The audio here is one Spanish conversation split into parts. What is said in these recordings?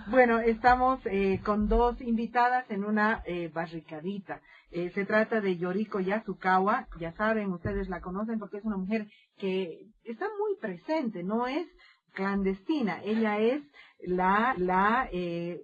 Bueno, estamos con dos invitadas en una barricadita. Se trata de Yoriko Yasukawa. Ya saben, ustedes la conocen porque es una mujer que está muy presente, no es clandestina. Ella es la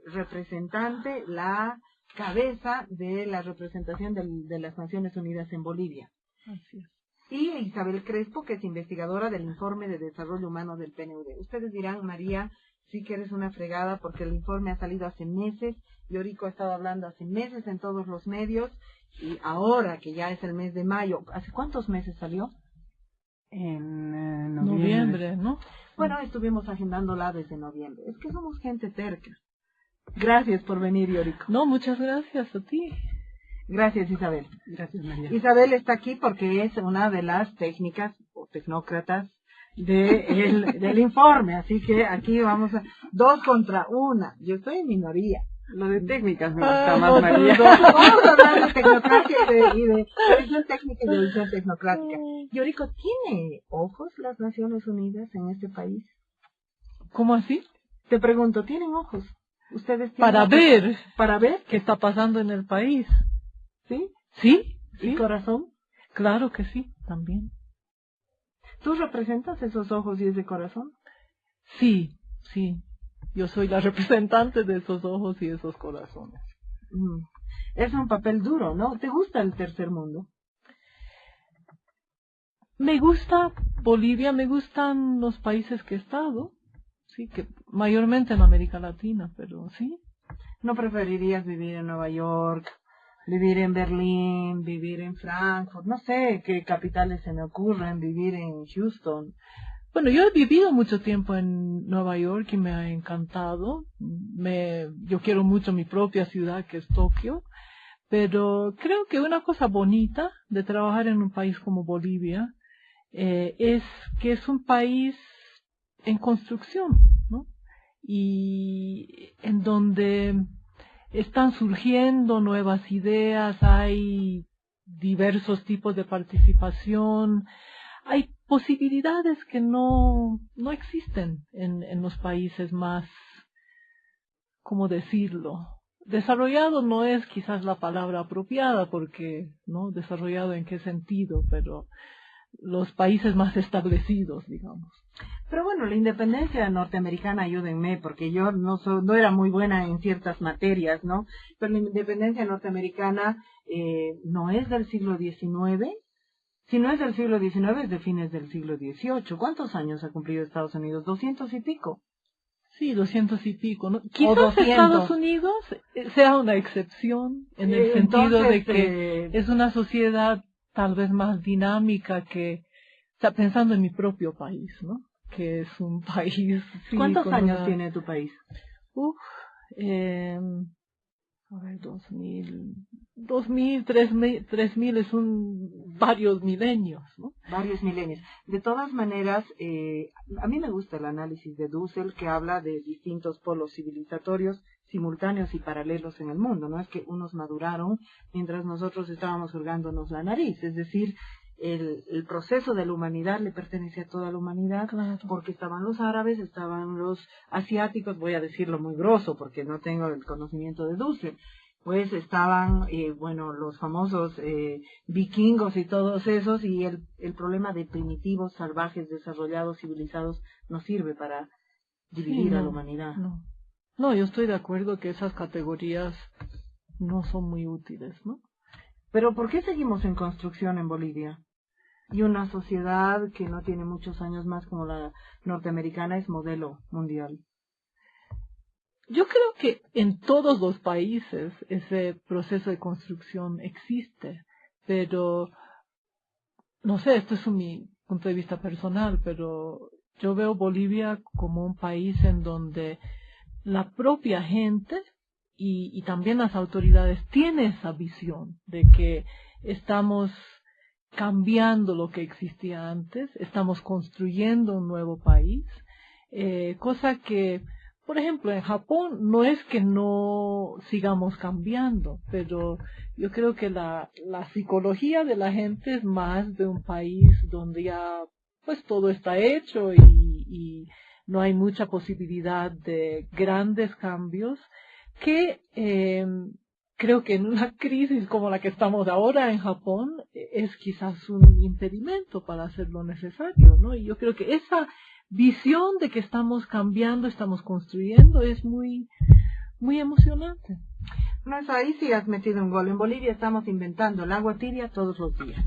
representante, la cabeza de la representación de las Naciones Unidas en Bolivia. Así es. Y Isabel Crespo, que es investigadora del Informe de Desarrollo Humano del PNUD. Ustedes dirán, María, sí que eres una fregada porque el informe ha salido hace meses, Yoriko ha estado hablando hace meses en todos los medios, y ahora que ya es el mes de mayo, ¿hace cuántos meses salió? En noviembre, ¿no? Bueno, estuvimos agendándola desde noviembre. Es que somos gente terca. Gracias por venir, Yoriko. No, muchas gracias a ti. Gracias, Isabel. Gracias, María. Isabel está aquí porque es una de las técnicas o tecnócratas del informe, así que aquí vamos a 2 contra 1. Yo estoy en minoría. Lo de técnicas me gusta más, María. Vamos a hablar de tecnocracia y de visión técnica y de visión tecnocrática. Yoriko, ¿tiene ojos las Naciones Unidas en este país? ¿Cómo así? Te pregunto, ¿tienen ojos? ¿Ustedes tienen Para ojos? ver. ¿Para ver? ¿Qué está pasando en el país? ¿Sí? ¿Sí? ¿Y corazón? Claro que sí, también. ¿Tú representas esos ojos y ese corazón? Sí, sí. Yo soy la representante de esos ojos y esos corazones. Es un papel duro, ¿no? ¿Te gusta el tercer mundo? Me gusta Bolivia, me gustan los países que he estado, sí, que mayormente en América Latina, pero sí. ¿No preferirías vivir en Nueva York, vivir en Berlín, vivir en Frankfurt? No sé qué capitales se me ocurren, vivir en Houston. Bueno, yo he vivido mucho tiempo en Nueva York y me ha encantado. Yo quiero mucho mi propia ciudad, que es Tokio, pero creo que una cosa bonita de trabajar en un país como Bolivia es que es un país en construcción, ¿no? Y en donde están surgiendo nuevas ideas, hay diversos tipos de participación, hay posibilidades que no existen en los países más, ¿cómo decirlo? Desarrollado no es quizás la palabra apropiada, porque, ¿no? Desarrollado en qué sentido, pero los países más establecidos, digamos. Pero bueno, la independencia norteamericana, ayúdenme, porque yo no era muy buena en ciertas materias, ¿no? Pero la independencia norteamericana no es del siglo XIX. Si no es del siglo XIX, es de fines del siglo XVIII. ¿Cuántos años ha cumplido Estados Unidos? 200 y pico. Sí, 200 y pico, ¿no? Quizás 200. Estados Unidos sea una excepción en el sentido de que es una sociedad tal vez más dinámica que, o sea, pensando en mi propio país, ¿no? Que es un país... Sí, ¿cuántos años tiene tu país? A ver, 2000, 3000 es varios milenios, ¿no? Varios milenios. De todas maneras, a mí me gusta el análisis de Dussel, que habla de distintos polos civilizatorios simultáneos y paralelos en el mundo. No es que unos maduraron mientras nosotros estábamos hurgándonos la nariz. Es decir, el proceso de la humanidad le pertenece a toda la humanidad, claro, porque estaban los árabes, estaban los asiáticos, voy a decirlo muy grosso porque no tengo el conocimiento de Dussel, pues estaban, los famosos vikingos y todos esos, y el problema de primitivos, salvajes, desarrollados, civilizados, no sirve para dividir a la humanidad. No, yo estoy de acuerdo que esas categorías no son muy útiles, ¿no? Pero ¿por qué seguimos en construcción en Bolivia? Y una sociedad que no tiene muchos años más como la norteamericana es modelo mundial. Yo creo que en todos los países ese proceso de construcción existe, pero no sé, esto es mi punto de vista personal, pero yo veo Bolivia como un país en donde la propia gente y también las autoridades tienen esa visión de que estamos cambiando lo que existía antes, estamos construyendo un nuevo país, cosa que, por ejemplo, en Japón no es que no sigamos cambiando, pero yo creo que la psicología de la gente es más de un país donde ya pues todo está hecho y no hay mucha posibilidad de grandes cambios que creo que en una crisis como la que estamos ahora en Japón es quizás un impedimento para hacer lo necesario, ¿no? Y yo creo que esa visión de que estamos cambiando, estamos construyendo es muy, muy emocionante. No, eso ahí sí has metido un gol. En Bolivia estamos inventando el agua tibia todos los días.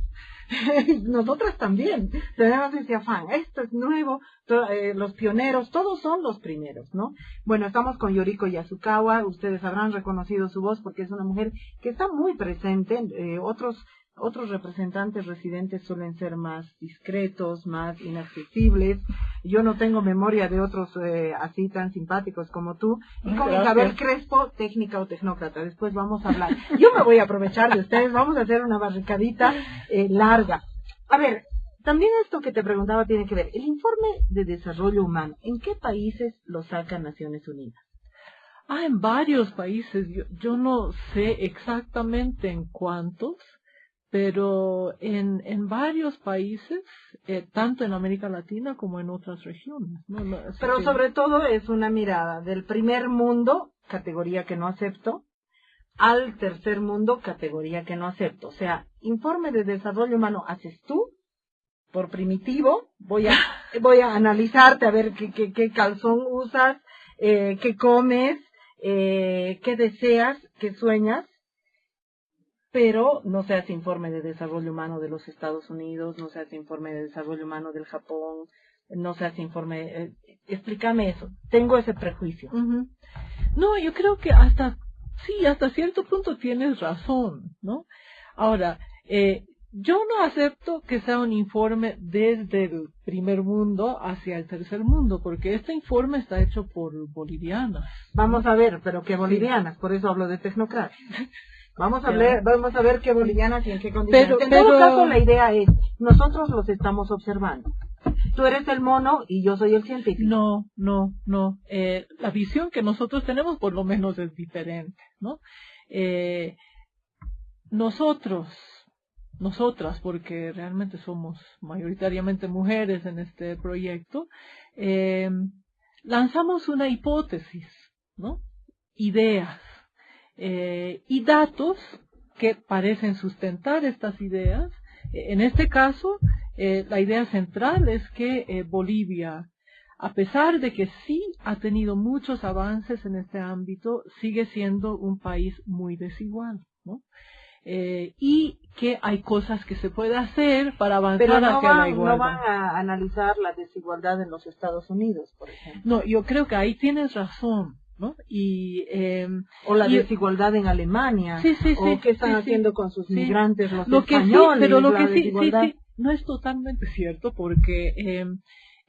Nosotras también tenemos ese afán. Esto es nuevo, los pioneros, todos son los primeros, ¿no? Bueno, estamos con Yoriko Yasukawa. Ustedes habrán reconocido su voz porque es una mujer que está muy presente. Otros representantes residentes suelen ser más discretos, más inaccesibles. Yo no tengo memoria de otros así tan simpáticos como tú. Y con Isabel Crespo, técnica o tecnócrata. Después vamos a hablar. Yo me voy a aprovechar de ustedes. Vamos a hacer una barricadita larga. A ver, también esto que te preguntaba tiene que ver. El informe de desarrollo humano, ¿en qué países lo saca Naciones Unidas? En varios países. Yo no sé exactamente en cuántos, pero en varios países, tanto en América Latina como en otras regiones. Pero sobre todo es una mirada del primer mundo, categoría que no acepto, al tercer mundo, categoría que no acepto. O sea, informe de desarrollo humano haces tú, por primitivo, voy a analizarte a ver qué calzón usas, qué comes, qué deseas, qué sueñas. Pero no se hace informe de desarrollo humano de los Estados Unidos, no se hace informe de desarrollo humano del Japón, no se hace informe... explícame eso, tengo ese prejuicio. Uh-huh. No, yo creo que hasta cierto punto tienes razón, ¿no? Ahora, yo no acepto que sea un informe desde el primer mundo hacia el tercer mundo, porque este informe está hecho por bolivianas. Vamos a ver, pero ¿qué bolivianas? Por eso hablo de tecnocracia. Vamos a ver qué bolivianas y en qué condiciones. En todo caso, la idea es, nosotros los estamos observando. Tú eres el mono y yo soy el científico. No. La visión que nosotros tenemos por lo menos es diferente, ¿no? Nosotras, porque realmente somos mayoritariamente mujeres en este proyecto, lanzamos una hipótesis, ¿no? Ideas. Y datos que parecen sustentar estas ideas. En este caso, la idea central es que Bolivia, a pesar de que sí ha tenido muchos avances en este ámbito, sigue siendo un país muy desigual, ¿no? Y que hay cosas que se puede hacer para avanzar hacia la igualdad. No van a analizar la desigualdad en los Estados Unidos, por ejemplo. No, yo creo que ahí tienes razón, ¿no? O la desigualdad en Alemania, o qué están haciendo con sus migrantes los españoles. Pero lo que sí, no es totalmente cierto, porque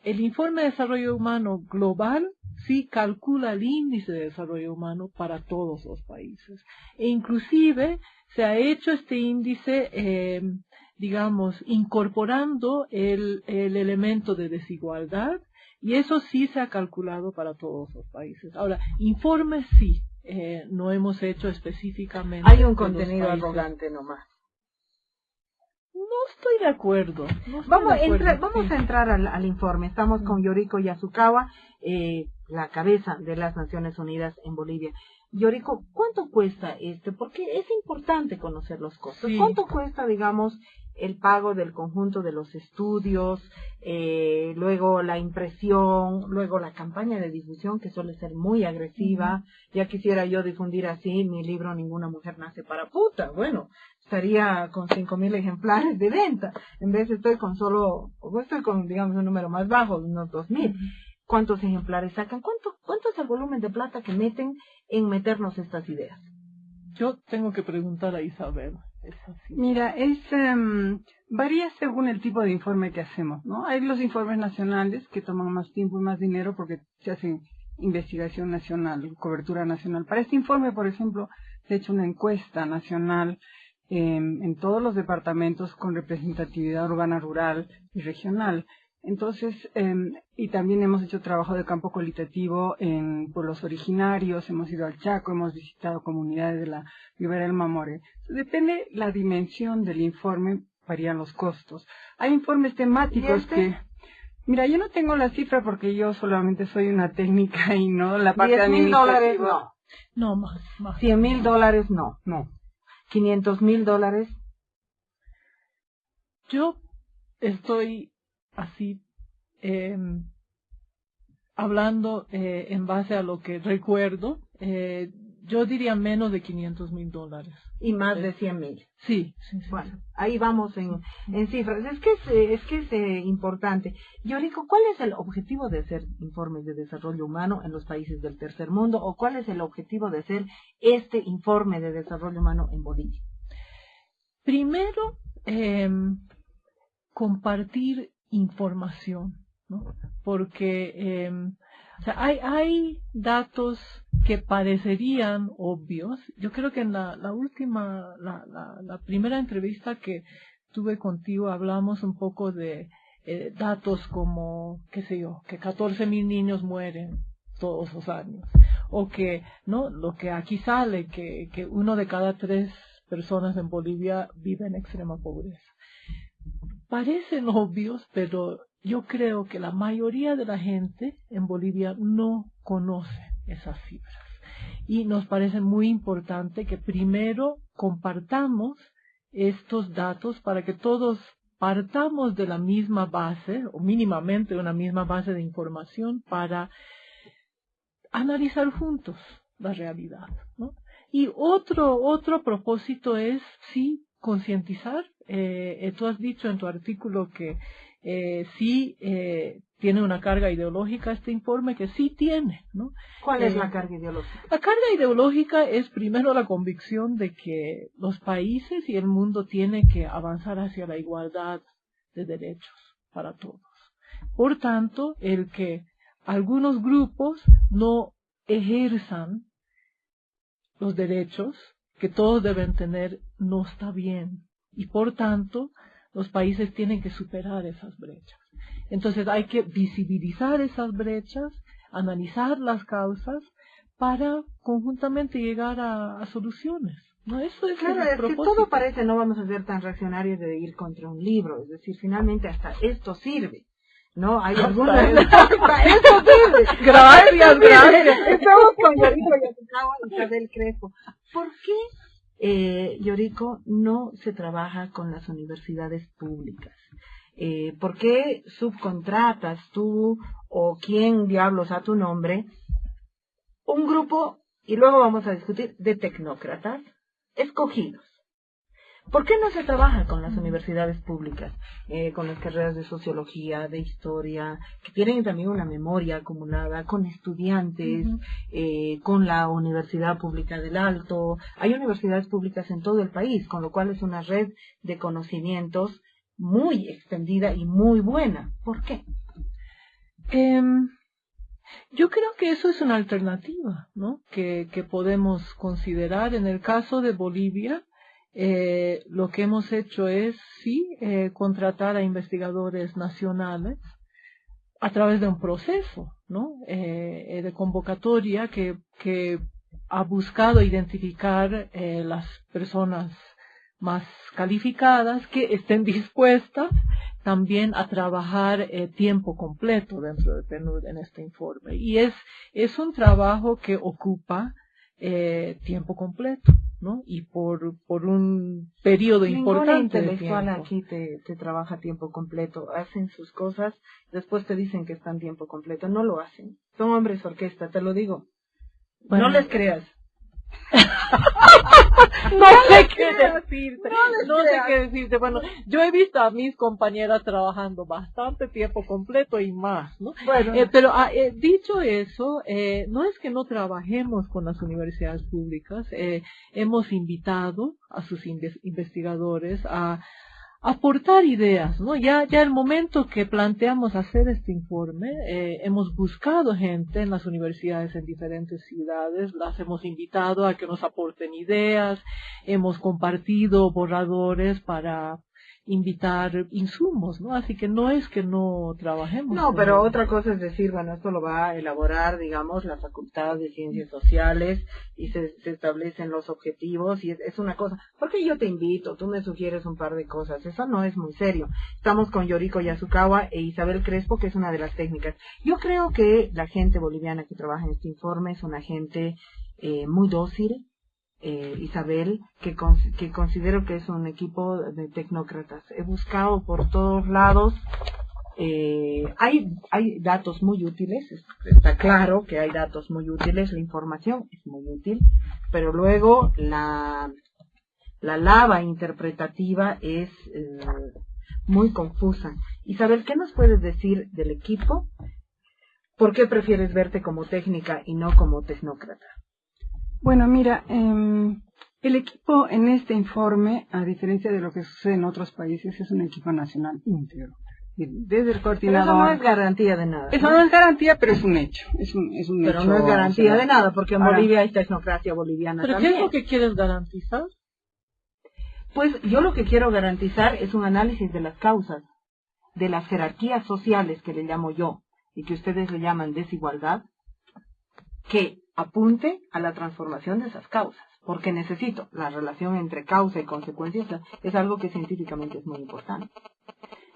el informe de desarrollo humano global sí calcula el índice de desarrollo humano para todos los países, e inclusive se ha hecho este índice, digamos, incorporando el elemento de desigualdad. Y eso sí se ha calculado para todos los países. Ahora, informes sí, no hemos hecho específicamente. Hay un contenido arrogante nomás. No estoy de acuerdo. Vamos a entrar al informe. Estamos con Yoriko Yasukawa, la cabeza de las Naciones Unidas en Bolivia. Yoriko, ¿cuánto cuesta Porque es importante conocer los costos. Sí. ¿Cuánto cuesta, digamos, el pago del conjunto de los estudios, luego la impresión, luego la campaña de difusión, que suele ser muy agresiva? Ya quisiera yo difundir así mi libro Ninguna Mujer Nace para Puta. Bueno, estaría con 5,000 ejemplares de venta. En vez estoy con digamos, un número más bajo, unos 2,000. ¿Cuántos ejemplares sacan? ¿Cuánto es el volumen de plata que meten en meternos estas ideas? Yo tengo que preguntar a Isabel. Mira, varía según el tipo de informe que hacemos, ¿no? Hay los informes nacionales que toman más tiempo y más dinero porque se hace investigación nacional, cobertura nacional. Para este informe, por ejemplo, se ha hecho una encuesta nacional en todos los departamentos con representatividad urbana, rural y regional. Entonces, y también hemos hecho trabajo de campo cualitativo en pueblos originarios, hemos ido al Chaco, hemos visitado comunidades de la Ribera del Mamoré. Depende la dimensión del informe, varían los costos. Hay informes temáticos Mira, yo no tengo la cifra porque yo solamente soy una técnica y no la parte $10,000 administrativa. no. No, más. $100,000 no. No. $500,000. Yo estoy así hablando en base a lo que recuerdo. Yo diría menos de $500,000. Y más de 100,000. Sí. Bueno, ahí vamos en cifras. Es que es importante. Yorico, ¿cuál es el objetivo de hacer informes de desarrollo humano en los países del tercer mundo? ¿O cuál es el objetivo de hacer este informe de desarrollo humano en Bolivia? Primero, compartir información, ¿no? Porque o sea, hay datos que parecerían obvios. Yo creo que en la primera entrevista que tuve contigo hablamos un poco de datos como, qué sé yo, que 14,000 niños mueren todos los años, o que, ¿no? Lo que aquí sale, que 1 de cada 3 personas en Bolivia vive en extrema pobreza. Parecen obvios, pero yo creo que la mayoría de la gente en Bolivia no conoce esas cifras. Y nos parece muy importante que primero compartamos estos datos para que todos partamos de la misma base, o mínimamente una misma base de información, para analizar juntos la realidad, ¿no? Y otro propósito es, sí, concientizar. Tú has dicho en tu artículo que sí tiene una carga ideológica este informe, que sí tiene, ¿no? ¿Cuál es la carga ideológica? La carga ideológica es primero la convicción de que los países y el mundo tienen que avanzar hacia la igualdad de derechos para todos. Por tanto, el que algunos grupos no ejerzan los derechos que todos deben tener no está bien. Y por tanto, los países tienen que superar esas brechas. Entonces hay que visibilizar esas brechas, analizar las causas para conjuntamente llegar a soluciones. ¿No? Eso es Claro, el es que propósito. todo parece, no vamos a ser tan reaccionarios de ir contra un libro. Es decir, finalmente hasta esto sirve. ¿No? Hay algunas... Hasta esto sirve. Gracias. Estamos con Yorico Yasukawa y Isabel Crespo. ¿Por qué, Yorico, no se trabaja con las universidades públicas? ¿Por qué subcontratas tú o quién diablos a tu nombre un grupo, y luego vamos a discutir, de tecnócratas escogidos? ¿Por qué no se trabaja con las universidades públicas, con las carreras de sociología, de historia, que tienen también una memoria acumulada, con estudiantes, con la Universidad Pública del Alto? Hay universidades públicas en todo el país, con lo cual es una red de conocimientos muy extendida y muy buena. ¿Por qué? Yo creo que eso es una alternativa, ¿no? Que podemos considerar. En el caso de Bolivia, lo que hemos hecho es, sí, contratar a investigadores nacionales a través de un proceso, ¿no? De convocatoria que ha buscado identificar las personas más calificadas que estén dispuestas también a trabajar tiempo completo dentro de PNUD en este informe. Y es un trabajo que ocupa tiempo completo, ¿no? Y por un periodo importante de tiempo. Ningún intelectual aquí te trabaja a tiempo completo. Hacen sus cosas, después te dicen que están tiempo completo. No lo hacen. Son hombres orquesta, te lo digo. Bueno, no les creas. No sé qué decirte. Bueno, yo he visto a mis compañeras trabajando bastante tiempo completo y más, ¿no? Bueno, pero dicho eso, no es que no trabajemos con las universidades públicas. Hemos invitado a sus investigadores a aportar ideas, ¿no? Ya el momento que planteamos hacer este informe, hemos buscado gente en las universidades en diferentes ciudades, las hemos invitado a que nos aporten ideas, hemos compartido borradores para invitar insumos, ¿no? Así que no es que no trabajemos. No, pero otra cosa es decir, bueno, esto lo va a elaborar, digamos, la Facultad de Ciencias Sociales y se establecen los objetivos y es una cosa. Porque yo te invito, tú me sugieres un par de cosas, eso no es muy serio. Estamos con Yoriko Yasukawa e Isabel Crespo, que es una de las técnicas. Yo creo que la gente boliviana que trabaja en este informe es una gente muy dócil. Isabel, que considero que es un equipo de tecnócratas. He buscado por todos lados, hay datos muy útiles, está claro que hay datos muy útiles, la información es muy útil, pero luego la lava interpretativa es muy confusa. Isabel, ¿qué nos puedes decir del equipo? ¿Por qué prefieres verte como técnica y no como tecnócrata? Bueno, mira, el equipo en este informe, a diferencia de lo que sucede en otros países, es un equipo nacional íntegro. Desde el coordinador. Pero eso no es garantía de nada. Eso no es garantía, pero es un hecho. Es un pero hecho, no es garantía de nada, porque en ahora, Bolivia hay tecnocracia boliviana ¿Pero también. qué es lo que quieres garantizar? Pues yo lo que quiero garantizar es un análisis de las causas, de las jerarquías sociales que le llamo yo, y que ustedes le llaman desigualdad, que apunte a la transformación de esas causas, porque necesito la relación entre causa y consecuencia, es algo que científicamente es muy importante.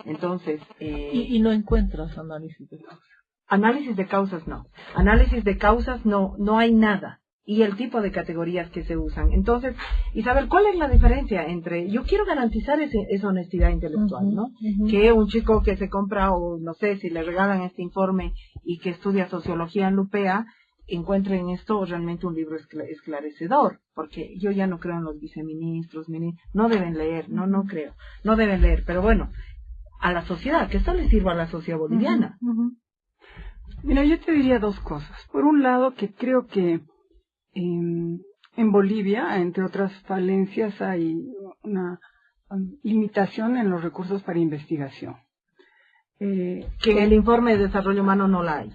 Entonces, y no encuentras análisis de causas. Análisis de causas no. Análisis de causas no hay nada. Y el tipo de categorías que se usan. Entonces, Isabel, ¿cuál es la diferencia entre... Yo quiero garantizar esa honestidad intelectual, ¿no? Que un chico que se compra, o no sé, si le regalan este informe y que estudia sociología en Lupea, encuentre en esto realmente un libro esclarecedor, porque yo ya no creo en los viceministros, no deben leer, no creo, no deben leer, pero bueno, a la sociedad, que esto le sirva a la sociedad boliviana. Mira, yo te diría dos cosas. Por un lado, que creo que en Bolivia, entre otras falencias, hay una limitación en los recursos para investigación. Que en el informe de desarrollo humano no la hay.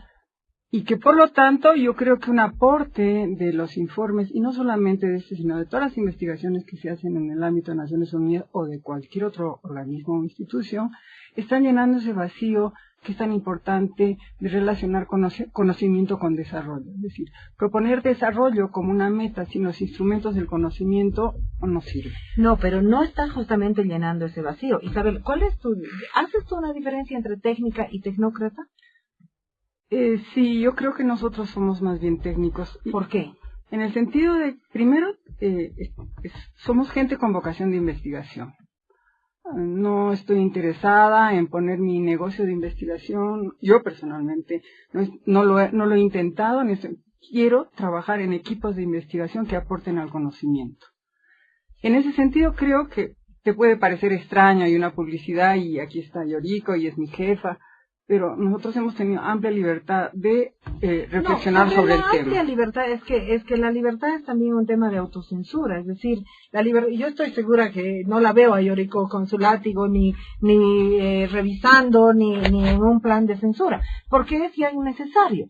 Y que por lo tanto yo creo que un aporte de los informes, y no solamente de este, sino de todas las investigaciones que se hacen en el ámbito de Naciones Unidas o de cualquier otro organismo o institución, están llenando ese vacío que es tan importante de relacionar conocimiento con desarrollo. Es decir, proponer desarrollo como una meta sin los instrumentos del conocimiento no sirve. No, pero no está justamente llenando ese vacío. Isabel, ¿haces tú una diferencia entre técnica y tecnócrata? Sí, yo creo que nosotros somos más bien técnicos. ¿Por qué? En el sentido de, primero, somos gente con vocación de investigación. No estoy interesada en poner mi negocio de investigación. Yo personalmente no lo he intentado. Quiero trabajar en equipos de investigación que aporten al conocimiento. En ese sentido creo que te puede parecer extraño, hay una publicidad y aquí está Yoriko y es mi jefa, pero nosotros hemos tenido amplia libertad de reflexionar sobre el tema. Amplia libertad es que la libertad es también un tema de autocensura, es decir, yo estoy segura que no la veo a Yoriko con su látigo ni revisando ni en un plan de censura, porque es ya innecesario.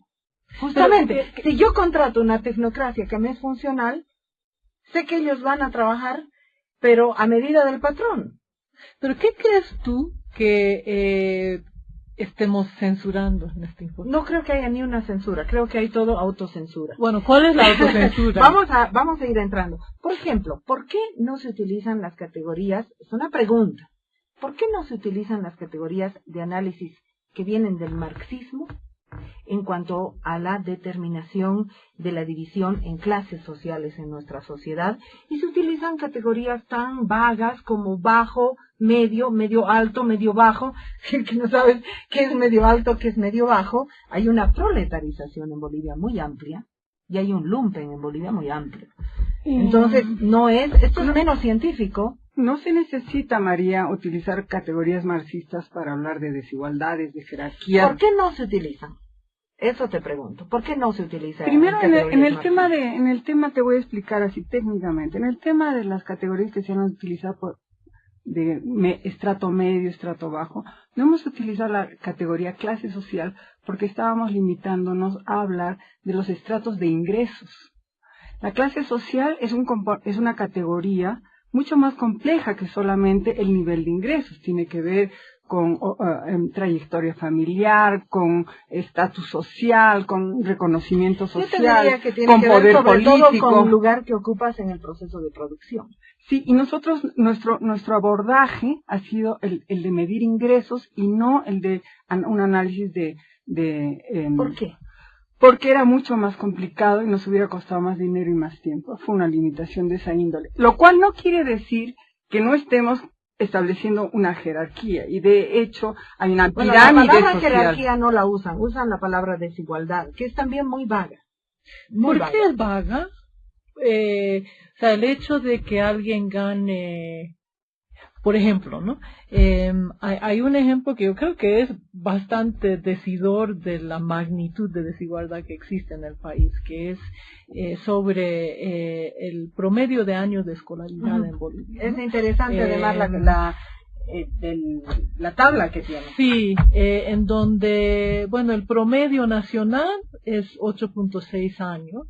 Justamente, si yo contrato una tecnocracia que me es funcional, sé que ellos van a trabajar, pero a medida del patrón. ¿Pero qué crees tú que estemos censurando en este informe? No creo que haya ni una censura, creo que hay todo autocensura. Bueno, ¿cuál es la autocensura? Vamos a ir entrando. Por ejemplo, ¿por qué no se utilizan las categorías? Es una pregunta. ¿Por qué no se utilizan las categorías de análisis que vienen del marxismo en cuanto a la determinación de la división en clases sociales en nuestra sociedad, y se utilizan categorías tan vagas como bajo, medio alto, medio bajo? Si el que no sabes qué es medio alto, qué es medio bajo, hay una proletarización en Bolivia muy amplia y hay un lumpen en Bolivia muy amplio. Entonces, esto es menos científico. No se necesita, María, utilizar categorías marxistas para hablar de desigualdades, de jerarquías. ¿Por qué no se utilizan? Eso te pregunto. ¿Por qué no se utiliza? Primero, en el tema te voy a explicar así técnicamente. En el tema de las categorías que se han utilizado de estrato medio, estrato bajo, no hemos utilizado la categoría clase social porque estábamos limitándonos a hablar de los estratos de ingresos. La clase social es una categoría mucho más compleja que solamente el nivel de ingresos. Tiene que ver con trayectoria familiar, con estatus social, con reconocimiento social, que tiene con que poder ver sobre político. todo con el lugar que ocupas en el proceso de producción. Sí, y nosotros, nuestro abordaje ha sido el de medir ingresos y no el de un análisis ¿Por qué? Porque era mucho más complicado y nos hubiera costado más dinero y más tiempo. Fue una limitación de esa índole. Lo cual no quiere decir que no estemos estableciendo una jerarquía. Y de hecho, hay una pirámide social. La palabra jerarquía no la usan la palabra desigualdad, que es también muy vaga. ¿Por qué es vaga? O sea, el hecho de que alguien gane, por ejemplo, ¿no? Hay un ejemplo que yo creo que es bastante decidor de la magnitud de desigualdad que existe en el país, que es sobre el promedio de años de escolaridad en Bolivia, ¿no? Es interesante además la tabla que tiene. Sí, en donde, bueno, el promedio nacional es 8.6 años,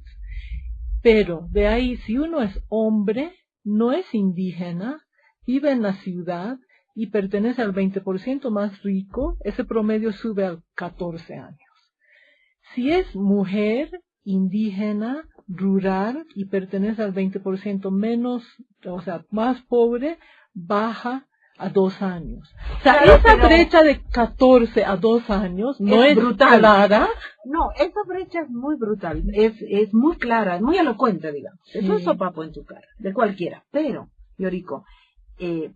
pero de ahí, si uno es hombre, no es indígena, vive en la ciudad y pertenece al 20% más rico, ese promedio sube a 14 años. Si es mujer, indígena, rural y pertenece al 20% menos, o sea, más pobre, baja a 2 años. O sea, claro, esa brecha de 14 a 2 años no es brutal. Clara. No, esa brecha es muy brutal, es muy clara, es muy elocuente, digamos. Sí. Es un sopapo en tu cara, de cualquiera. Pero, Yoriko,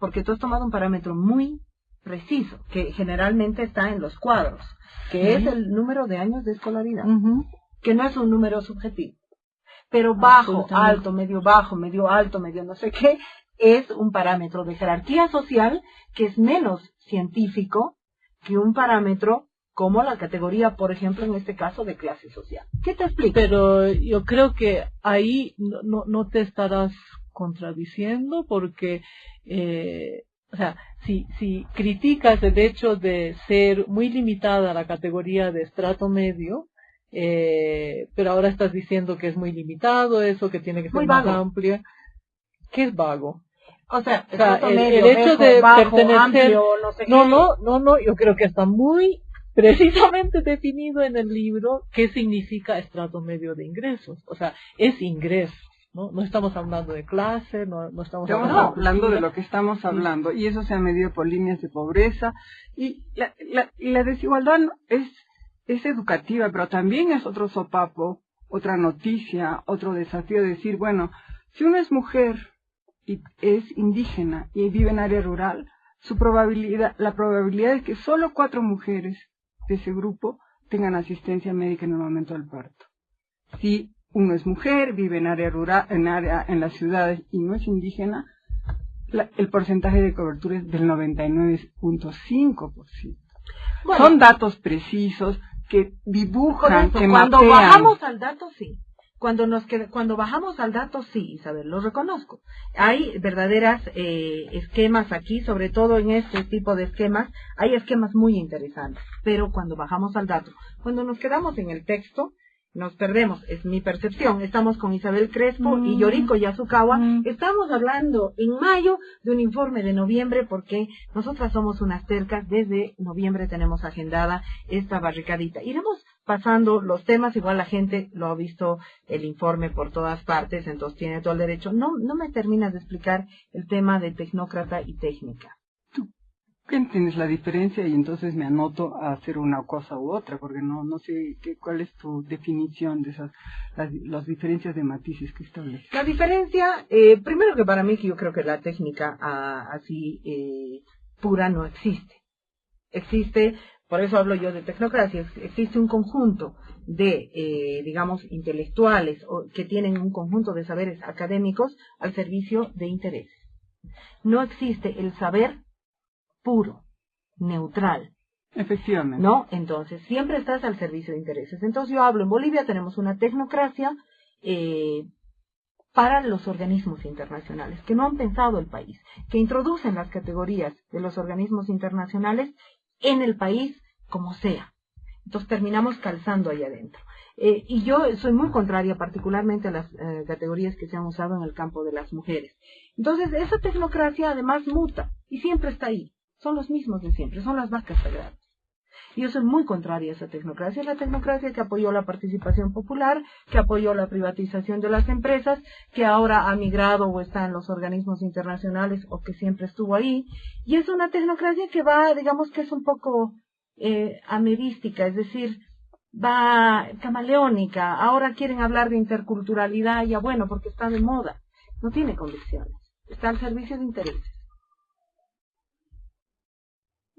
porque tú has tomado un parámetro muy preciso, que generalmente está en los cuadros, que es el número de años de escolaridad, que no es un número subjetivo. Pero bajo, alto, medio alto, medio no sé qué, es un parámetro de jerarquía social que es menos científico que un parámetro como la categoría, por ejemplo, en este caso, de clase social. ¿Qué te explico? Pero yo creo que ahí no te estarás contradiciendo porque, o sea, si criticas el hecho de ser muy limitada la categoría de estrato medio, pero ahora estás diciendo que es muy limitado eso, que tiene que ser más amplia, ¿qué es vago? O sea, el hecho de bajo, pertenecer, amplio, no sé no, yo creo que está muy precisamente definido en el libro qué significa estrato medio de ingresos. O sea, es ingreso, ¿no? No estamos hablando de clase, no estamos hablando de lo que estamos hablando, y eso se ha medido por líneas de pobreza, y la desigualdad es educativa, pero también es otro sopapo, otra noticia, otro desafío de decir, bueno, si uno es mujer y es indígena y vive en área rural, la probabilidad de que solo 4 mujeres de ese grupo tengan asistencia médica en el momento del parto. Si uno es mujer, vive en área rural, en las ciudades y no es indígena, el porcentaje de cobertura es del 99.5%. Bueno, son datos precisos que dibujan, que cuando mapean. Bajamos al dato, sí. Cuando bajamos al dato, sí, Isabel, lo reconozco. Hay verdaderas esquemas aquí, sobre todo en este tipo de esquemas, hay esquemas muy interesantes. Pero cuando bajamos al dato, cuando nos quedamos en el texto, nos perdemos, es mi percepción. Estamos con Isabel Crespo y Yoriko Yasukawa. Estamos hablando en mayo de un informe de noviembre porque nosotras somos unas tercas. Desde noviembre tenemos agendada esta barricadita. Iremos pasando los temas, igual la gente lo ha visto el informe por todas partes, entonces tiene todo el derecho. No me terminas de explicar el tema de tecnócrata y técnica. ¿Qué entiendes la diferencia? Y entonces me anoto a hacer una cosa u otra, porque no sé cuál es tu definición de las diferencias de matices que estableces. La diferencia, primero que para mí, que yo creo que la técnica así pura no existe. Existe, por eso hablo yo de tecnocracia, existe un conjunto de, digamos, intelectuales que tienen un conjunto de saberes académicos al servicio de intereses. No existe el saber puro, neutral. Efectivamente. ¿No? Entonces, siempre estás al servicio de intereses. Entonces, yo hablo, en Bolivia tenemos una tecnocracia para los organismos internacionales, que no han pensado el país, que introducen las categorías de los organismos internacionales en el país como sea. Entonces terminamos calzando ahí adentro. Y yo soy muy contraria particularmente a las categorías que se han usado en el campo de las mujeres. Entonces esa tecnocracia además muta y siempre está ahí. Son los mismos de siempre, son las vacas sagradas. Y yo soy muy contraria a esa tecnocracia. Es la tecnocracia que apoyó la participación popular, que apoyó la privatización de las empresas, que ahora ha migrado o está en los organismos internacionales o que siempre estuvo ahí. Y es una tecnocracia que va, digamos que es un poco amebística, es decir, va camaleónica. Ahora quieren hablar de interculturalidad, ya bueno, porque está de moda. No tiene convicciones. Está al servicio de intereses.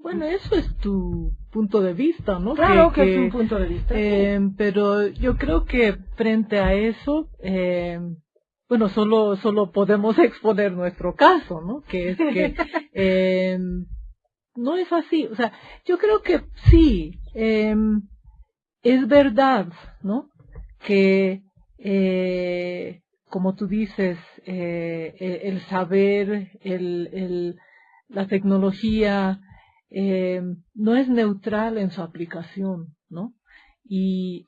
Bueno, eso es tu punto de vista, ¿no? Claro que es un punto de vista. Pero yo creo que frente a eso, bueno, solo podemos exponer nuestro caso, ¿no? Que es que no es así. O sea, yo creo que sí, es verdad, ¿no? Que, como tú dices, el saber, la tecnología, no es neutral en su aplicación, ¿no? Y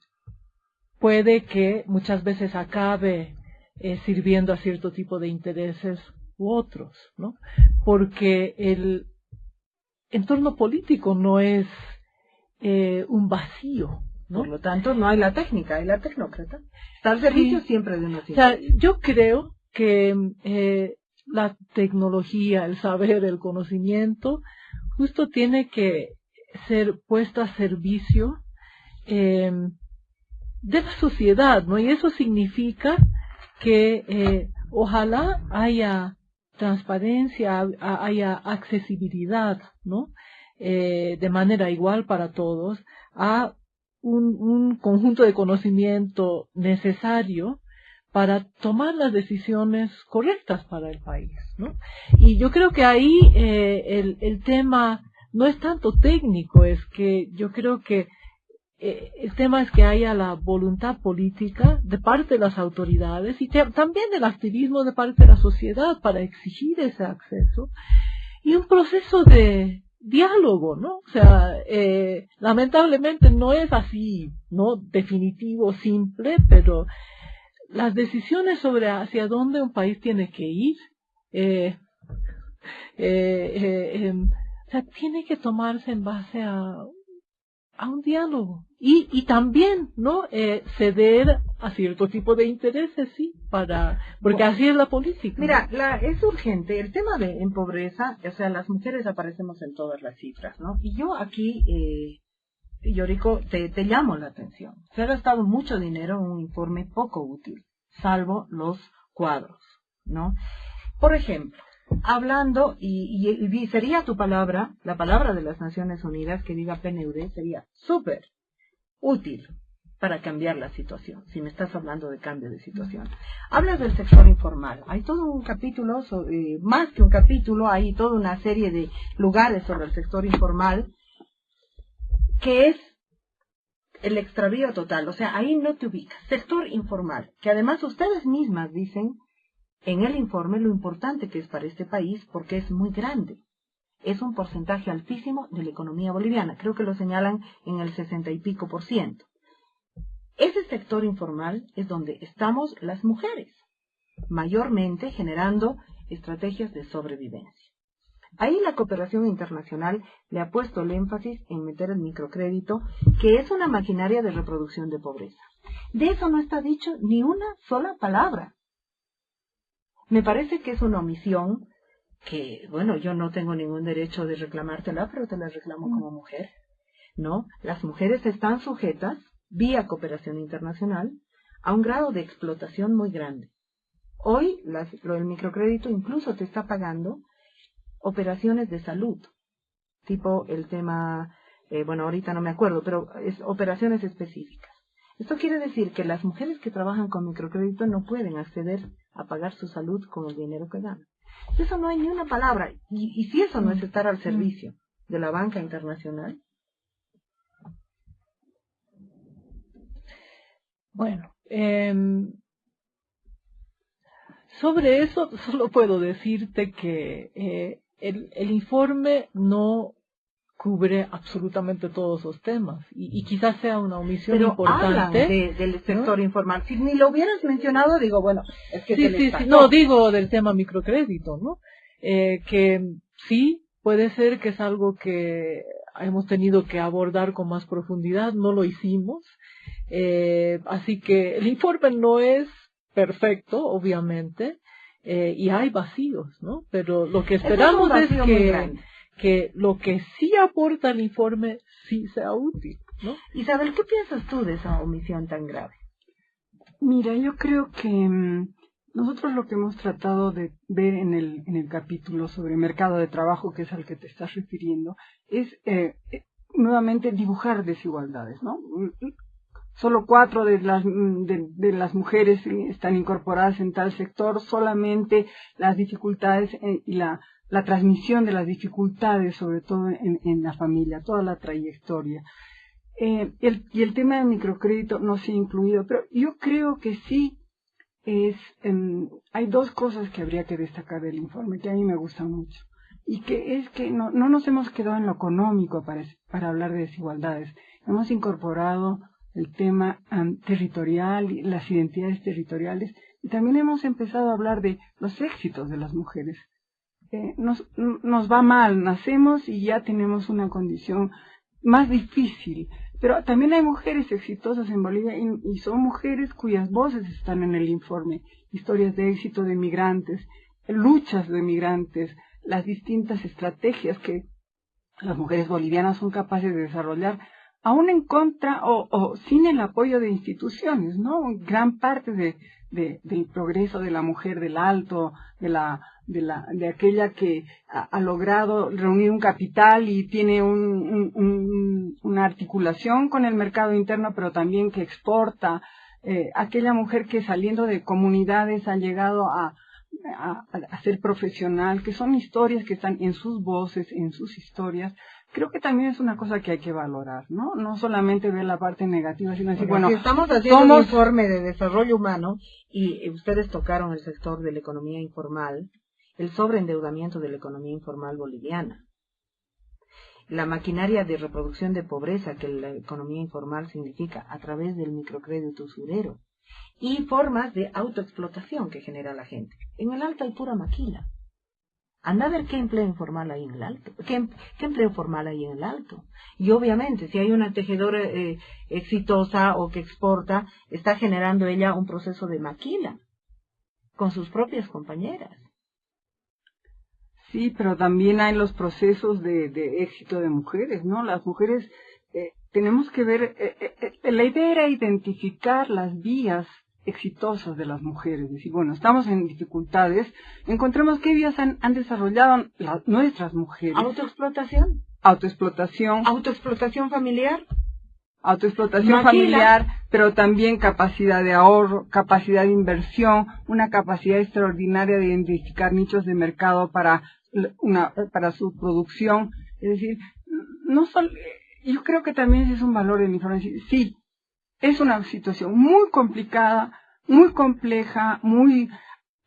puede que muchas veces acabe sirviendo a cierto tipo de intereses u otros, ¿no? Porque el entorno político no es un vacío, ¿no? Por lo tanto, no hay la técnica, hay la tecnócrata. Está al servicio siempre de una ciencia. O sea, yo creo que la tecnología, el saber, el conocimiento, justo tiene que ser puesta a servicio de la sociedad, ¿no? Y eso significa que ojalá haya transparencia, haya accesibilidad, ¿no? De manera igual para todos, a un conjunto de conocimiento necesario para tomar las decisiones correctas para el país, ¿no? Y yo creo que ahí el tema no es tanto técnico, es que yo creo que el tema es que haya la voluntad política de parte de las autoridades y también del activismo de parte de la sociedad para exigir ese acceso y un proceso de diálogo, ¿no? O sea, lamentablemente no es así, ¿no? Definitivo, simple, pero las decisiones sobre hacia dónde un país tiene que ir, o sea, tiene que tomarse en base a un diálogo y también, ¿no? Ceder a cierto tipo de intereses, sí, porque así es la política. Mira, es urgente el tema de en pobreza, o sea, las mujeres aparecemos en todas las cifras, ¿no? Y yo aquí Yoriko, te llamo la atención. Se ha gastado mucho dinero en un informe poco útil, salvo los cuadros, ¿no? Por ejemplo, hablando, y sería tu palabra, la palabra de las Naciones Unidas que diga PNUD, sería súper útil para cambiar la situación, si me estás hablando de cambio de situación. Hablas del sector informal. Hay todo un capítulo, más que un capítulo, hay toda una serie de lugares sobre el sector informal que es el extravío total, o sea, ahí no te ubicas. Sector informal, que además ustedes mismas dicen en el informe lo importante que es para este país porque es muy grande. Es un porcentaje altísimo de la economía boliviana, creo que lo señalan en el 60 y pico %. Ese sector informal es donde estamos las mujeres, mayormente generando estrategias de sobrevivencia. Ahí la cooperación internacional le ha puesto el énfasis en meter el microcrédito, que es una maquinaria de reproducción de pobreza. De eso no está dicho ni una sola palabra. Me parece que es una omisión que, bueno, yo no tengo ningún derecho de reclamártela, pero te la reclamo como mujer, ¿no? Las mujeres están sujetas, vía cooperación internacional, a un grado de explotación muy grande. Hoy, lo del microcrédito incluso te está pagando operaciones de salud, tipo el tema, bueno, ahorita no me acuerdo, pero es operaciones específicas. Esto quiere decir que las mujeres que trabajan con microcrédito no pueden acceder a pagar su salud con el dinero que ganan. Eso no hay ni una palabra. Y si eso no es estar al servicio de la banca internacional. Bueno, sobre eso solo puedo decirte que el informe no cubre absolutamente todos los temas y quizás sea una omisión pero importante. Hablan del sector informal. Si ni lo hubieras mencionado, digo, bueno, es que sí, no, digo del tema microcrédito, ¿no? Que sí, puede ser que es algo que hemos tenido que abordar con más profundidad, no lo hicimos, así que el informe no es perfecto, obviamente, y hay vacíos, ¿no? Pero lo que esperamos es que lo que sí aporta el informe sí sea útil, ¿no? Isabel, ¿qué piensas tú de esa omisión tan grave? Mira, yo creo que nosotros lo que hemos tratado de ver en el capítulo sobre mercado de trabajo, que es al que te estás refiriendo, es nuevamente dibujar desigualdades, ¿no? Solo 4 de las mujeres están incorporadas en tal sector, solamente las dificultades y la transmisión de las dificultades, sobre todo en la familia, toda la trayectoria. Y el tema del microcrédito no se ha incluido, pero yo creo que sí hay 2 cosas que habría que destacar del informe, que a mí me gustan mucho, y que es que no nos hemos quedado en lo económico para hablar de desigualdades. Hemos incorporado el tema territorial, las identidades territoriales, y también hemos empezado a hablar de los éxitos de las mujeres. Nos va mal, nacemos y ya tenemos una condición más difícil, pero también hay mujeres exitosas en Bolivia y son mujeres cuyas voces están en el informe, historias de éxito de migrantes, luchas de migrantes, las distintas estrategias que las mujeres bolivianas son capaces de desarrollar, aún en contra o sin el apoyo de instituciones, ¿no? Gran parte del progreso de la mujer del Alto, de aquella que ha logrado reunir un capital y tiene una articulación con el mercado interno, pero también que exporta, aquella mujer que saliendo de comunidades ha llegado a ser profesional, que son historias que están en sus voces, en sus historias. Creo que también es una cosa que hay que valorar, ¿no? No solamente ver la parte negativa, sino decir, bueno, si estamos haciendo un informe de desarrollo humano y ustedes tocaron el sector de la economía informal, el sobreendeudamiento de la economía informal boliviana, la maquinaria de reproducción de pobreza que la economía informal significa a través del microcrédito usurero y formas de autoexplotación que genera la gente. En el Alto hay pura maquila. Anda a ver qué empleo informal hay en el Alto, qué empleo formal hay en el Alto. Y obviamente, si hay una tejedora exitosa o que exporta, está generando ella un proceso de maquila con sus propias compañeras. Sí, pero también hay los procesos de éxito de mujeres, ¿no? Las mujeres tenemos que ver, la idea era identificar las vías exitosas de las mujeres, decir, bueno, estamos en dificultades, encontremos qué vías han desarrollado nuestras mujeres. Autoexplotación familiar. Autoexplotación familiar, pero también capacidad de ahorro, capacidad de inversión, una capacidad extraordinaria de identificar nichos de mercado para su producción. Es decir, yo creo que también ese es un valor en la información. Sí, es una situación muy complicada, muy compleja, muy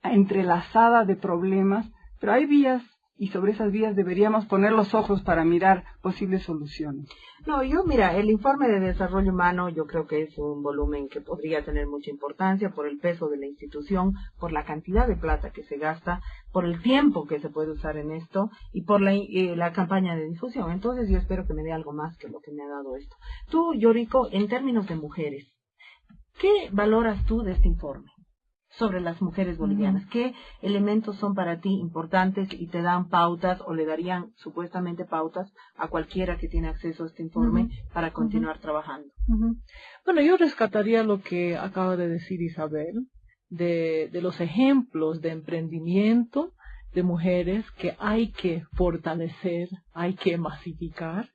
entrelazada de problemas, pero hay vías y sobre esas vías deberíamos poner los ojos para mirar posibles soluciones. No, mira, el informe de desarrollo humano yo creo que es un volumen que podría tener mucha importancia por el peso de la institución, por la cantidad de plata que se gasta, por el tiempo que se puede usar en esto y por la campaña de difusión. Entonces yo espero que me dé algo más que lo que me ha dado esto. Tú, Yoriko, en términos de mujeres, ¿qué valoras tú de este informe sobre las mujeres bolivianas? ¿Qué elementos son para ti importantes y te dan pautas o le darían supuestamente pautas a cualquiera que tiene acceso a este informe para continuar trabajando? Bueno, yo rescataría lo que acaba de decir Isabel, de los ejemplos de emprendimiento de mujeres que hay que fortalecer, hay que masificar,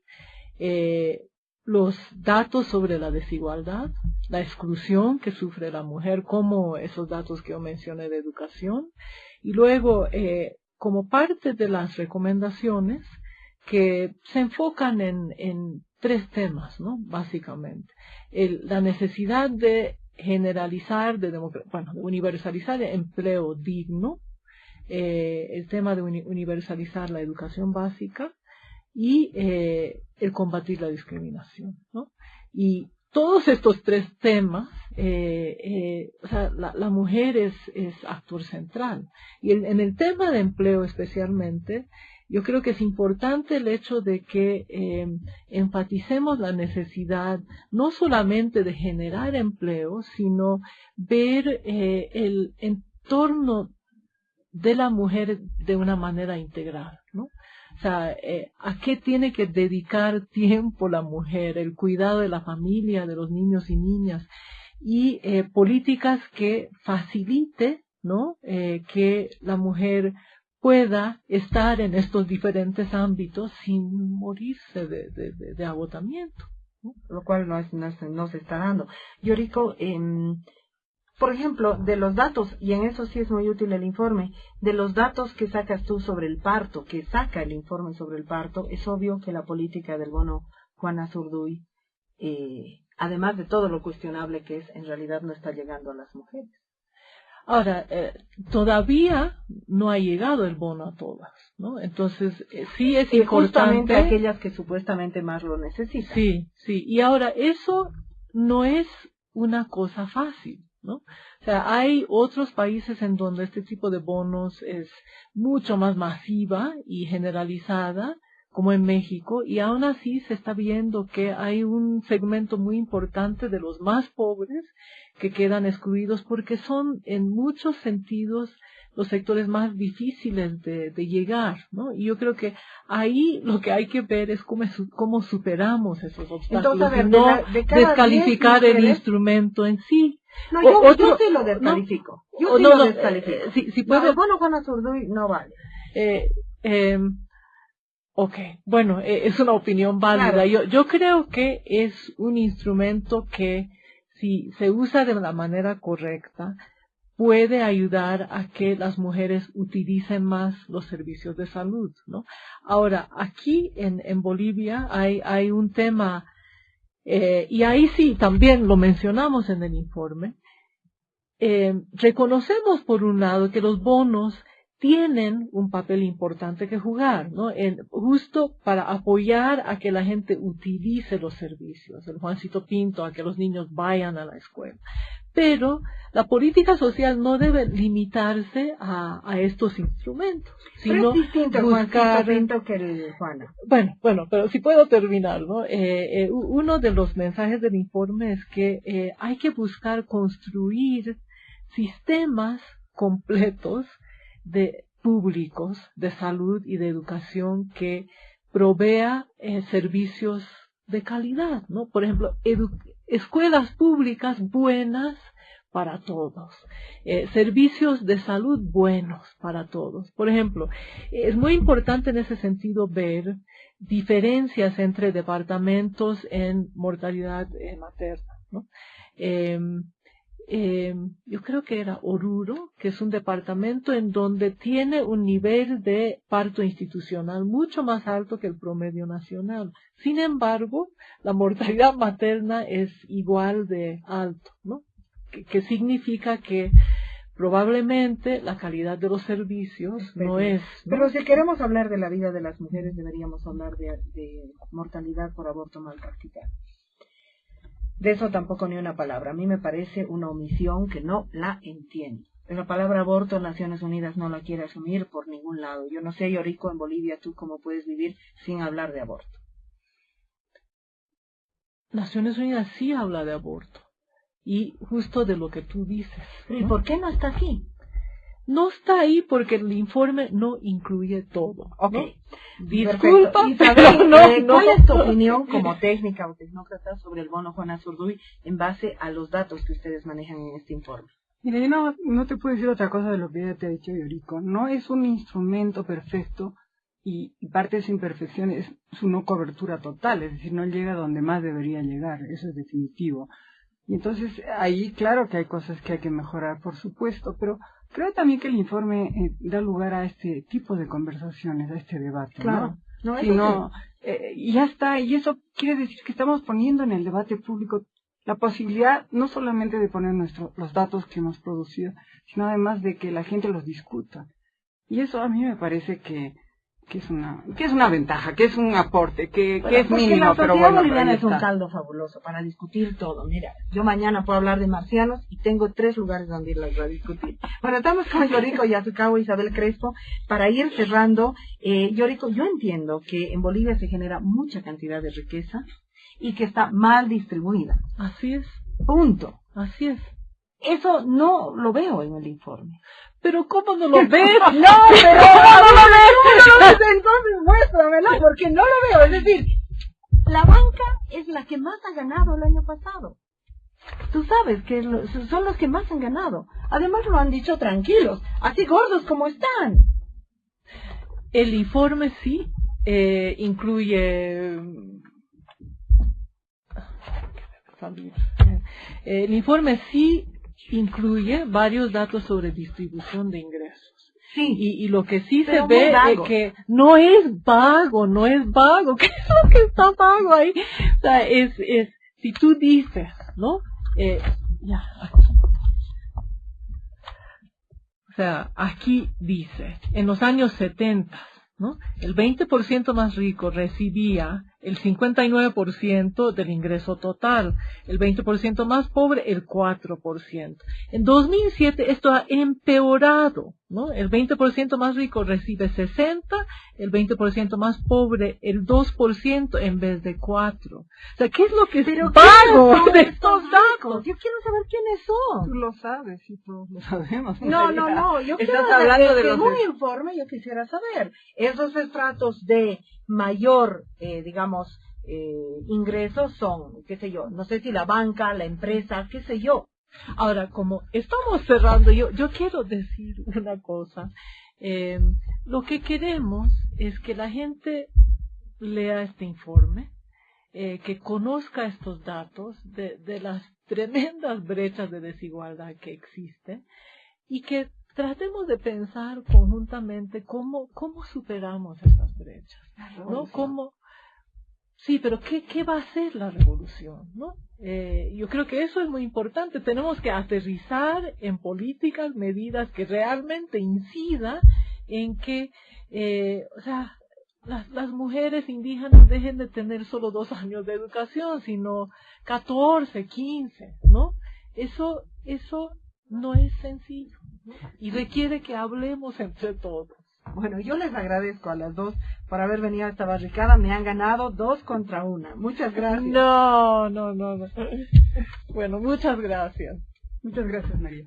los datos sobre la desigualdad, la exclusión que sufre la mujer, como esos datos que yo mencioné de educación, y luego, como parte de las recomendaciones que se enfocan en 3 temas, ¿no? Básicamente. La necesidad de generalizar, de universalizar el empleo digno, el tema de universalizar la educación básica, y el combatir la discriminación, ¿no? Y todos estos tres temas, o sea, la mujer es actor central. Y en el tema de empleo especialmente, yo creo que es importante el hecho de que enfaticemos la necesidad no solamente de generar empleo, sino ver el entorno de la mujer de una manera integral, ¿no? O sea, ¿a qué tiene que dedicar tiempo la mujer? El cuidado de la familia, de los niños y niñas, y políticas que facilite, ¿no? Que la mujer pueda estar en estos diferentes ámbitos sin morirse de agotamiento, ¿no? Lo cual no se está dando. Yoriko, por ejemplo, de los datos, y en eso sí es muy útil el informe, de los datos que sacas tú sobre el parto, que saca el informe sobre el parto, es obvio que la política del bono Juana Zurduy, además de todo lo cuestionable que es, en realidad no está llegando a las mujeres. Ahora, todavía no ha llegado el bono a todas, ¿no? Entonces, sí es importante. Justamente aquellas que supuestamente más lo necesitan. Sí, sí. Y ahora, eso no es una cosa fácil, ¿no? O sea, hay otros países en donde este tipo de bonos es mucho más masiva y generalizada, como en México, y aún así se está viendo que hay un segmento muy importante de los más pobres que quedan excluidos porque son en muchos sentidos los sectores más difíciles de llegar, ¿no? Y yo creo que ahí lo que hay que ver es cómo superamos esos obstáculos. Entonces, a ver, y no de cada descalificar 10 el instrumento en sí. No, yo sí lo descalifico. Yo sí lo descalifico. Si puedo, el bono Juana Zurduy no vale. Ok, bueno, es una opinión válida. Claro. Yo creo que es un instrumento que, si se usa de la manera correcta, puede ayudar a que las mujeres utilicen más los servicios de salud, ¿no? Ahora, aquí en Bolivia hay un tema, y ahí sí, también lo mencionamos en el informe. Reconocemos, por un lado, que los bonos tienen un papel importante que jugar, ¿no? Justo para apoyar a que la gente utilice los servicios, el Juancito Pinto, a que los niños vayan a la escuela. Pero la política social no debe limitarse a estos instrumentos, sino pero es distinto buscar... el Juancito Pinto que el Juana. Bueno, pero si puedo terminar, ¿no? Uno de los mensajes del informe es que hay que buscar construir sistemas completos de públicos de salud y de educación que provea servicios de calidad, ¿no? Por ejemplo, escuelas públicas buenas para todos, servicios de salud buenos para todos. Por ejemplo, es muy importante en ese sentido ver diferencias entre departamentos en mortalidad materna, ¿no? Yo creo que era Oruro, que es un departamento en donde tiene un nivel de parto institucional mucho más alto que el promedio nacional. Sin embargo, la mortalidad materna es igual de alto, ¿no? Que significa que probablemente la calidad de los servicios no es, ¿no? Pero si queremos hablar de la vida de las mujeres, deberíamos hablar de mortalidad por aborto mal practicado. De eso tampoco ni una palabra. A mí me parece una omisión que no la entiendo. La palabra aborto, Naciones Unidas no la quiere asumir por ningún lado. Yo no sé, Yoriko, en Bolivia, tú cómo puedes vivir sin hablar de aborto. Naciones Unidas sí habla de aborto. Y justo de lo que tú dices, ¿no? ¿Y por qué no está aquí? No está ahí porque el informe no incluye todo. Ok. ¿No? Disculpa, pero no. ¿Cuál es tu opinión como técnica o tecnócrata sobre el bono Juana Zurduy en base a los datos que ustedes manejan en este informe? Mira, yo no te puedo decir otra cosa de lo que ya te ha dicho Yoriko. No es un instrumento perfecto y parte de su imperfección es su no cobertura total, es decir, no llega donde más debería llegar, eso es definitivo. Y entonces ahí claro que hay cosas que hay que mejorar, por supuesto, pero creo también que el informe da lugar a este tipo de conversaciones, a este debate, claro. ¿no? Y ya está, y eso quiere decir que estamos poniendo en el debate público la posibilidad no solamente de poner los datos que hemos producido, sino además de que la gente los discuta. Y eso a mí me parece que que es una ventaja, que es un aporte, que es mínimo, la pero sociedad bueno, boliviana ahí es un está. caldo fabuloso para discutir todo. Mira, yo mañana puedo hablar de marcianos y tengo 3 lugares donde irlas a discutir. Bueno, estamos con Yorico Yasukawa y Isabel Crespo para ir cerrando. Yorico, yo entiendo que en Bolivia se genera mucha cantidad de riqueza y que está mal distribuida. Así es, Punto. así es. Eso no lo veo en el informe. Pero ¿cómo no lo ves? No, pero no lo ves. Entonces muéstramelo, porque no lo veo. Es decir, la banca es la que más ha ganado el año pasado. Tú sabes que son los que más han ganado. Además lo han dicho tranquilos, así gordos como están. El informe sí incluye... El informe sí incluye varios datos sobre distribución de ingresos. Sí. Y lo que sí se Pero ve muy es vago. que no es vago. ¿Qué es lo que está vago ahí? O sea, si tú dices, ¿no? Ya, aquí. O sea, aquí dice, en los años 70, ¿no? El 20% más rico recibía el 59% del ingreso total, el 20% más pobre el 4%. En 2007 esto ha empeorado, ¿no? El 20% más rico recibe 60%, el 20% más pobre el 2% en vez de 4%. O sea, ¿qué es lo que es vago de estos datos? Yo quiero saber quiénes son. Tú lo sabes y todos lo sabemos. No, yo quiero Estás saber, hablando de en los... un informe yo quisiera saber, esos estratos de mayor, ingresos son, qué sé yo, no sé si la banca, la empresa, qué sé yo. Ahora, como estamos cerrando, yo quiero decir una cosa. Lo que queremos es que la gente lea este informe, que conozca estos datos de las tremendas brechas de desigualdad que existen y que tratemos de pensar conjuntamente cómo superamos esas brechas, ¿no? Sí, pero ¿qué va a ser la revolución, ¿no? Yo creo que eso es muy importante. Tenemos que aterrizar en políticas, medidas que realmente incidan en que, las mujeres indígenas dejen de tener solo 2 años de educación, sino 14, 15, ¿no? Eso no es sencillo, ¿no? Y requiere que hablemos entre todos. Bueno, yo les agradezco a las dos por haber venido a esta barricada. Me han ganado 2 contra 1. Muchas gracias. No. Bueno, muchas gracias. Muchas gracias, María.